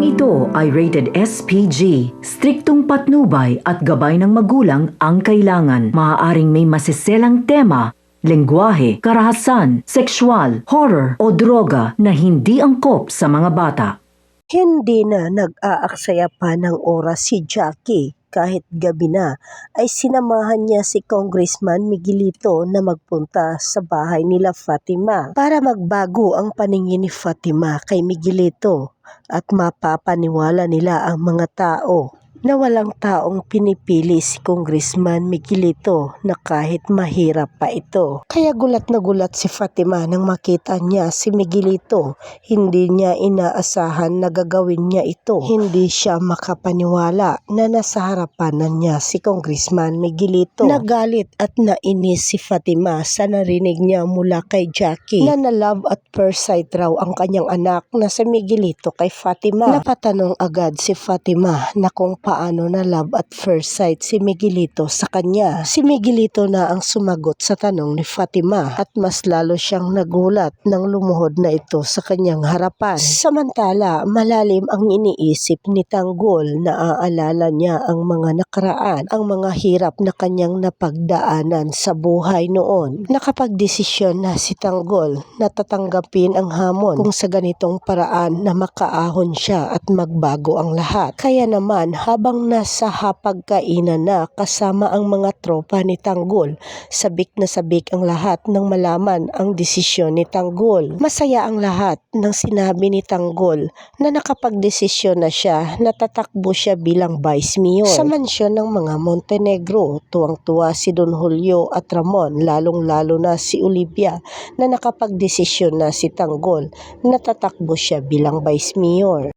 Programang ito ay rated SPG. Striktong patnubay at gabay ng magulang ang kailangan. Maaaring may masiselang tema, lengguwahe, karahasan, sexual, horror o droga na hindi angkop sa mga bata. Hindi na nag-aaksaya pa ng oras si Jackie. Kahit gabi na, ay sinamahan niya si Congressman Miguelito na magpunta sa bahay nila Fatima para magbago ang paningin ni Fatima kay Miguelito at mapapaniwala nila ang mga tao na walang taong pinipili si Congressman Miguelito na kahit mahirap pa ito. Kaya gulat na gulat si Fatima nang makita niya si Miguelito. Hindi niya inaasahan na gagawin niya ito. Hindi siya makapaniwala na nasa harapan niya si Congressman Miguelito. Nagalit at nainis si Fatima sa narinig niya mula kay Jackie na na-love at first sight raw ang kanyang anak na si Miguelito kay Fatima. Napatanong agad si Fatima na kung paano na love at first sight si Miguelito sa kanya. Si Miguelito na ang sumagot sa tanong ni Fatima at mas lalo siyang nagulat nang lumuhod na ito sa kanyang harapan. Samantala, malalim ang iniisip ni Tanggol. Naaalala niya ang mga nakaraan, ang mga hirap na kanyang napagdaanan sa buhay noon. Nakapagdesisyon na si Tanggol na tatanggapin ang hamon kung sa ganitong paraan na makaahon siya at magbago ang lahat. Kaya naman, habang nasa hapagkainan na kasama ang mga tropa ni Tanggol, sabik na sabik ang lahat nang malaman ang desisyon ni Tanggol. Masaya ang lahat nang sinabi ni Tanggol na nakapagdesisyon na siya na tatakbo siya bilang Vice Mayor sa mansyon ng mga Montenegro. Tuwang-tuwa si Don Julio at Ramon, lalong-lalo na si Olivia na nakapagdesisyon na si Tanggol na tatakbo siya bilang Vice Mayor.